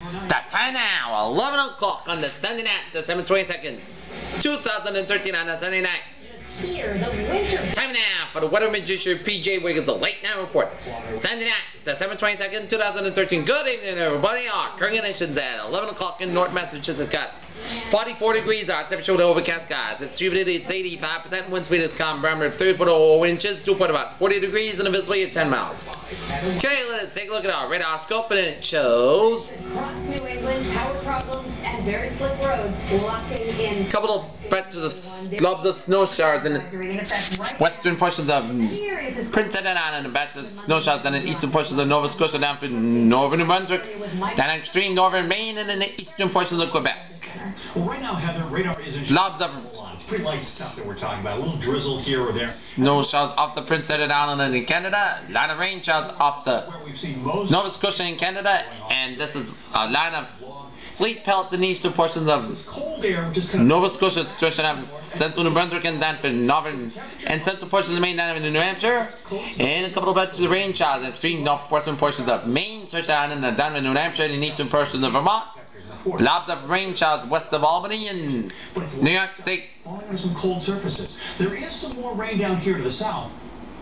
The time now, 11 o'clock on the Sunday night, December 22nd, 2013 on a Sunday night. Time now for the weather magician PJ Wiggins, the late night report. Sunday night, December 22nd, 2013. Good evening, everybody. Our current conditions at 11 o'clock in North Massachusetts. Got 44 degrees. Our temperature with overcast skies. It's humidity. It's 85%. Wind speed is calm. Barometer 3.0 inches. 40 degrees, and a visibility of 10 miles. Okay, let's take a look at our radar scope, and it shows across New England, power problems and very slick roads blocking in. a couple of globs of snow showers in the western portions of Prince Edward Island, and batch of snow showers in the eastern portions of Nova Scotia, down through northern New Brunswick, down extreme northern Maine, and in the eastern portions of Quebec. Well, right now, Heather, radar isn't globs of pretty light stuff that we're talking about. A little drizzle here or there. Snow showers off the Prince Edward Island in Canada. A lot of rain showers off the Nova Scotia in Canada, and this is a line of sleet pelts in the eastern portions of Nova Scotia, stretching out of central New Brunswick and down for northern and central portions of Maine, down into New Hampshire, and a couple of batches of rain showers in extreme northwestern portions of Maine, stretching out in the down in New Hampshire and the eastern portions of Vermont. Globs of rain showers west of Albany and New York State. Falling on some cold surfaces. There is some more rain down here to the south,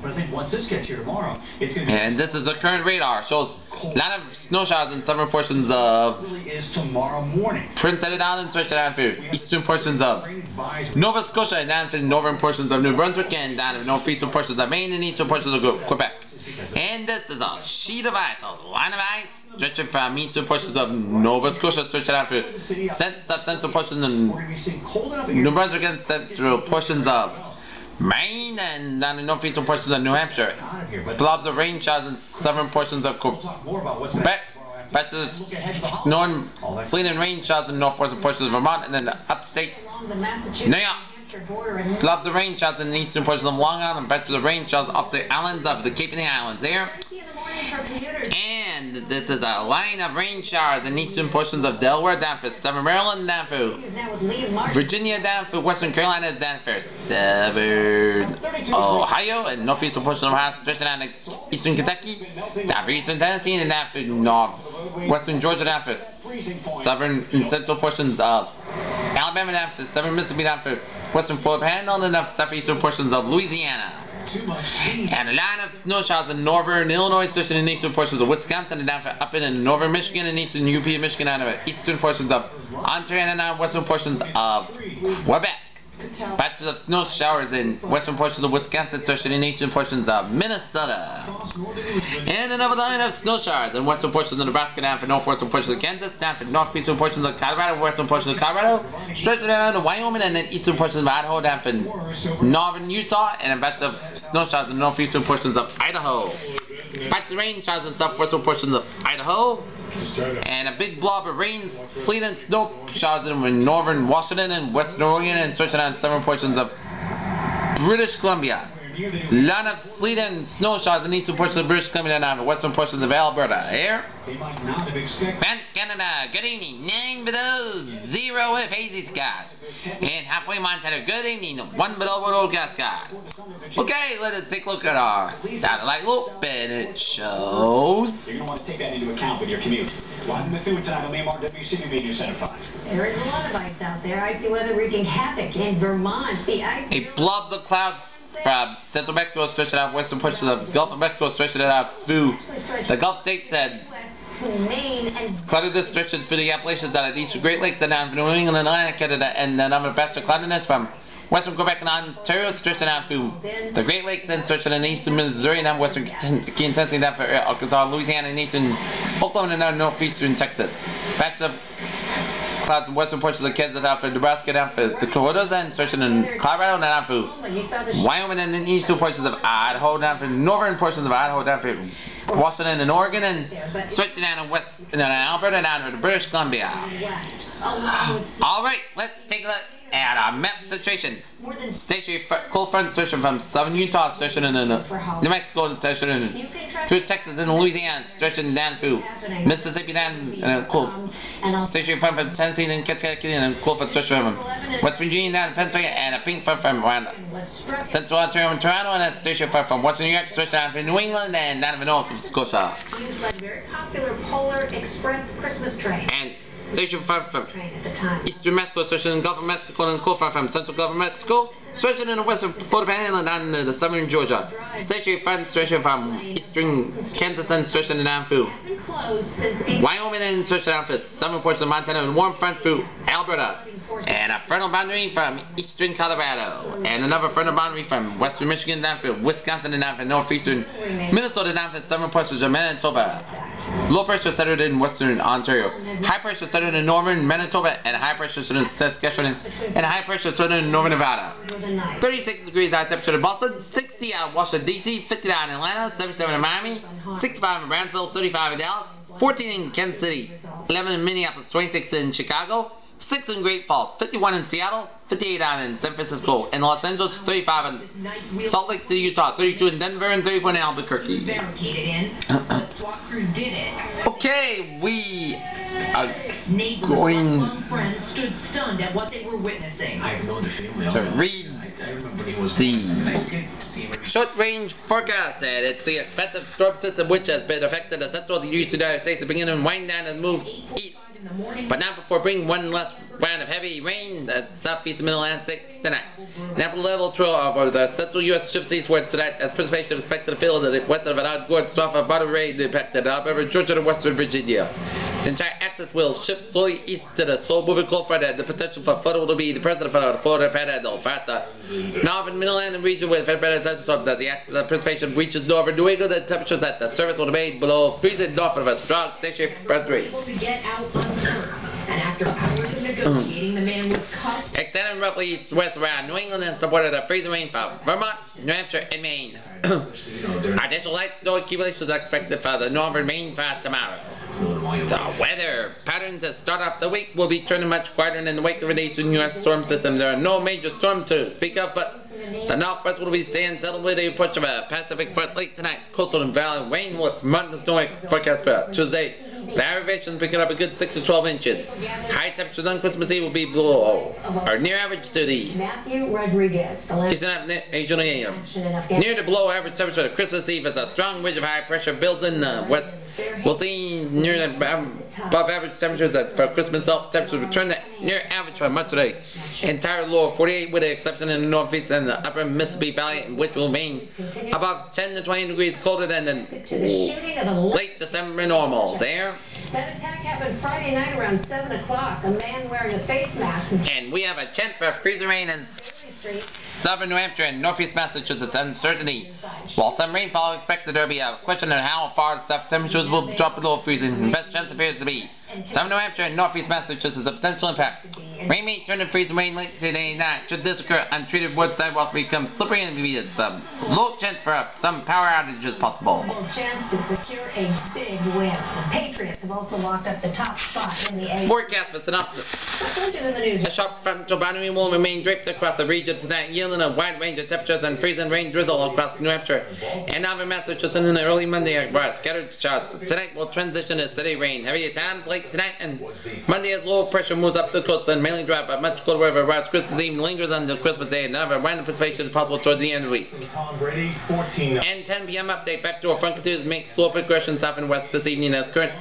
but I think once this gets here tomorrow, it's going to be. And this is the current radar. Shows a lot of snow showers in several portions of really is tomorrow morning. Prince Edward Island, stretching down through eastern portions of Nova Scotia and down through northern portions of New Brunswick and down to northeastern portions of Maine and eastern portions of Quebec. And this is a sheet of ice, a line of ice, stretching from eastern portions of Nova Scotia, stretching out through central portions of New Brunswick and central portions of Maine and down the northeastern portions of New Hampshire. Globs of rain showers in southern portions of Quebec. Patches of snow and sleet and rain showers in northwestern portions of Vermont and then the upstate New York. Globs of rain showers in the eastern portions of Long Island and patches of rain showers off the islands of the Cape and the Islands here. And this is a line of rain showers in eastern portions of Delaware, down for southern Maryland, down for Virginia, down for western Carolina, down for southern Ohio, and northeastern portions of Ohio, stretching down to eastern Kentucky, down for eastern Tennessee, and down for northwestern Georgia, down for southern and central portions of Alabama, down for southern Mississippi, down for western Florida Panhandle, and down for southeastern portions of Louisiana. And a line of snow showers in northern Illinois, stretching in the eastern portions of Wisconsin, and down for up in northern Michigan and eastern UP Michigan, down to eastern portions of Ontario and down western portions of Quebec. Patches of snow showers in western portions of Wisconsin, stretching in eastern portions of Minnesota. And another line of snow showers in western portions of Nebraska, down for northwestern portions of Kansas, down for northeastern portions of Colorado, western portions of Colorado, stretching down to Wyoming, and then eastern portions of Idaho, down for northern Utah, and a batch of snow showers in northeastern portions of Idaho. Patch of rain showers in southwestern portions of Idaho, and a big blob of rain, sleet, and snow showers in northern Washington and western Oregon, and stretching on southern portions of British Columbia. Lot of sleet and snow showers in eastern portions of British Columbia and western portions of Alberta. Here, Banff, Canada. Good evening. 9 below, 0 with hazy skies. And halfway Montana. Good evening. 1 below with overcast skies. Okay, let us take a look at our satellite loop, and it shows. You're going to want to take that into account with your commute. Riding with you tonight on the MRWCB News Center 5. There is a lot of ice out there. Icy weather wreaking havoc in Vermont. The ice. A blobs of clouds from central Mexico, stretching out western portions of Gulf of Mexico, stretching it out through the Gulf states and cloudiness stretching through the Appalachians out of the eastern Great Lakes and down from New England and Atlantic Canada, and another batch of cloudiness from western Quebec and Ontario, stretching out through the Great Lakes and stretching in eastern Missouri and down western Tennessee, down for Arkansas, Louisiana, and eastern Oklahoma and down northeastern Texas. Batch of clouds in western portions of Kansas, down for Nebraska, down for the Dakotas, and stretching in Colorado, and down for Wyoming, and in eastern portions of Idaho, down for northern portions of Idaho, down for Washington and Oregon, and stretching down in Alberta, down to British Columbia. Alright, let's take a look at our map situation. Stationary cold front stretching from southern Utah, stretching in New Mexico, stretching in through Texas and Louisiana, stretching down through Mississippi, down cold. Stationary front from Tennessee and Kentucky, and cold front stretching from West Virginia down to Pennsylvania, and a pink front from around Central Ontario and Toronto, and a stationary front from Western New York, stretching down to New England and down to North Scotia. Used by the very popular Polar Express Christmas train. And station front from Eastern Mexico, stretching in the Gulf of Mexico, and cold front from Central Gulf of Mexico, stretching in the western Florida Panhandle and down to the southern Georgia. Stationary front stretching from eastern Kansas and stretching down through Wyoming and stretching down for southern portions of Montana, and warm front through Alberta. And a frontal boundary from eastern Colorado, and another frontal boundary from western Michigan down for Wisconsin and down for northeastern Minnesota down for southern portions of Manitoba. Low pressure centered in western Ontario, high pressure centered in northern Manitoba, and high pressure centered in Saskatchewan, and high pressure centered in northern Nevada. 36 degrees high temperature in Boston, 60 out of Washington D.C., 59 in Atlanta, 77 in Miami, 65 in Brownsville, 35 in Dallas, 14 in Kansas City, 11 in Minneapolis, 26 in Chicago, 6 in Great Falls, 51 in Seattle, 58 down in San Francisco, and Los Angeles, 35 in Salt Lake City, Utah, 32 in Denver, and 34 in Albuquerque. Okay, we are going to read the short-range forecast, and it's the expansive storm system which has been affected the central of the United States to begin and wind down and moves east. But not before bringing one last round of heavy rain at southeast middle Atlantic states tonight. Now level 12 over the central U.S. shifts eastward tonight as precipitation expected to fill the west of an outgoing trough of moderate rain impacted over Georgia to western Virginia. The entire axis will shift slowly east to the slow-moving cold front, and the potential for flooding will be the present for the Florida Panhandle. The northern middle Atlantic region with better thunderstorms as the axis of precipitation reaches northern New England, and temperatures at the surface will remain below freezing north of a strong stationary front range. And after hours of negotiating, the man was cuffed. Extending roughly east-west around New England and supported a freezing rain from Vermont, New Hampshire, and Maine. Additional light snow accumulations are expected for the northern Maine for tomorrow. The weather patterns to start off the week will be turning much quieter in the wake of an eastern U.S. storm system. There are no major storms to speak of, but the northwest will be staying settled with the approach of a Pacific front late tonight. Coastal and valley rain with mountain snow forecast for Tuesday. The average picking up a good 6 to 12 inches. High temperatures on Christmas Eve will be below or near average to the Matthew Rodriguez, Asian near the below average temperature of Christmas Eve as a strong ridge of high pressure builds in the west. We'll see near the above average temperatures for Christmas itself. Temperatures return to near average for much of the entire lower 48 with the exception in the northeast and the upper Mississippi Valley, which will remain above 10 to 20 degrees colder than the late December normals. There. That attack happened Friday night around 7 o'clock. A man wearing a face mask. And we have a chance for freezing rain in southern New Hampshire and northeast Massachusetts. Uncertainty. While some rainfall expected, there will be a question on how far the south temperatures will drop below freezing. The best chance appears to be southern New Hampshire and northeast Massachusetts. A potential impact. Rain may turn to freezing rain late today night. Should this occur, untreated wood sidewalks become slippery and be a low chance for some power outages possible. Chance to secure a big win. The Patriots have also locked up the top spot in the AFC. Forecast for synopsis. In the news. A sharp frontal boundary will remain draped across the region tonight, yielding a wide range of temperatures and freezing rain drizzle across New Hampshire and northern Massachusetts in the early Monday. Scattered showers. Tonight will transition to steady rain. Heavy at times late tonight and Monday as low pressure moves up the coast and mainly dry, but much colder weather arrives Christmas Eve lingers until Christmas Day, and another random precipitation is possible towards the end of the week. And 10 p.m. update. Back to a front continues to make slow progression south and west this evening as current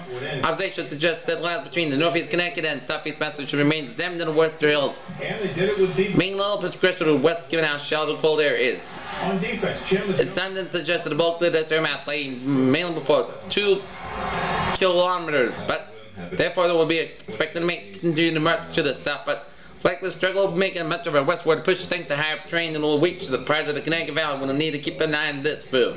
observation suggests that clouds between the northeast Connecticut and southeast Massachusetts remains dammed in the western hills. Making little progression to the west given how shallow the cold air is. On defense, Jim is... Its sentence suggests that the bulk of this air mass lay mainly before 2 kilometers, but therefore there will be expected to continue to march to the south, but likely struggle making much of a westward push thanks to higher terrain and will reach the part of the Connecticut Valley will need to keep an eye on this food.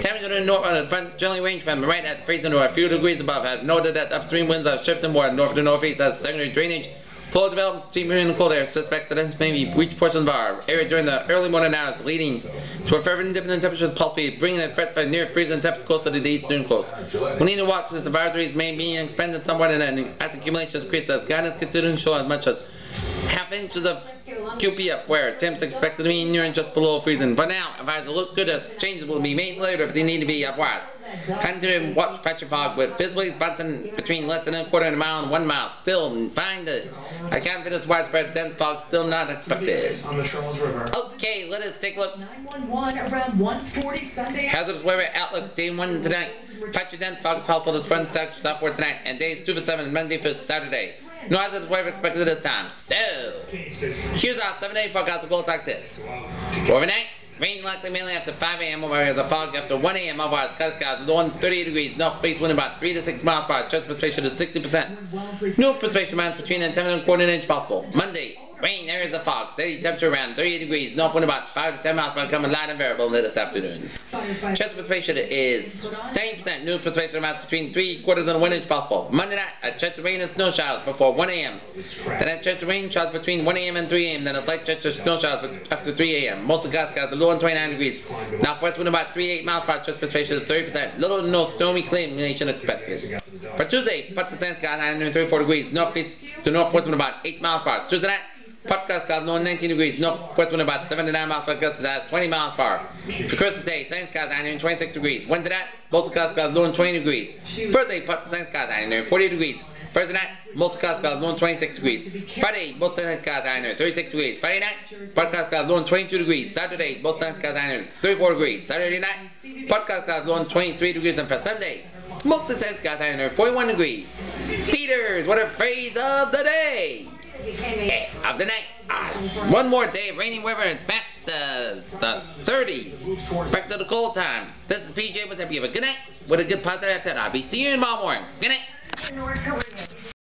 Temperature in the north on the front generally range from right at freezing to a few degrees above. Have noted that upstream winds are shifting more north to northeast as secondary drainage Flow develops between marine and cold air. Suspect that may be reach portions of our area during the early morning hours, leading to a further dip in temperatures pulse speed, bringing a threat for near freezing temps closer to the eastern coast. We need to watch this advisories may be expanded somewhat and as accumulations increases. Guidance considering show as much as half inches of QPF where temps expected to be near and just below freezing. For now, advisors look good as changes will be made later if they need to be otherwise. Continue to watch patchy fog with visibilities bouncing between less than a quarter of a mile and 1 mile. Still, find a account for this widespread dense fog still not expected. On the Charles River. Okay, let us take a look. 911 around 1:40 Sunday. Hazardous weather outlook day 1 tonight. Patchy dense fog is possible this front southward tonight and days 2 for 7 Monday for Saturday. No hazardous weather expected this time. So, here's our 7-day forecast of gold like this. For overnight, rain likely mainly after 5 a.m. over areas of fog after 1 a.m. otherwise cloud skies, low 38 degrees, north face wind about 3 to 6 miles per hour, chance precipitation is 60%. No precipitation amounts between an 10 and a quarter inch possible. Monday, rain, areas of fog, steady temperature around 38 degrees, north wind about 5 to 10 miles per hour, becoming light and variable this afternoon. Chance precipitation is 90%. New precipitation amounts between 3/4 and 1 inch possible. Monday night, a chance of rain and snow showers before 1 a.m. Then a chance of rain showers between 1 a.m. and 3 a.m. Then a slight chance of snow showers after 3 a.m. Most of the skies, the low and 29 degrees. Now west wind about 38 miles per hour, chance precipitation is 30%. Little to no stormy accumulation expected. For Tuesday, part to sand skies 34 degrees. Northeast to northwest wind about 8 miles per hour. Tuesday night, podcast skies low 19 degrees, northwest wind about 79 miles per hour, gusts as 20 miles per hour. For Christmas Day, sunny skies 26 degrees. Wednesday night, most skies low 20 degrees. Thursday, part to sunny skies 40 degrees. Thursday night, most skies low 26 degrees. Friday, most sunny skies 36 degrees. Friday night, podcast skies low 22 degrees. Saturday, most sunny skies 34 degrees. Saturday night, podcast skies low 23 degrees. And for Sunday, most sunny skies 41 degrees. Peters, what a phrase of the day! Of the night. One more day of rainy weather. It's back to the 30s. Back to the cold times. This is PJ. What's up? You have a good night with a good positive attitude. I'll be seeing you tomorrow morning. Good night. North Korea.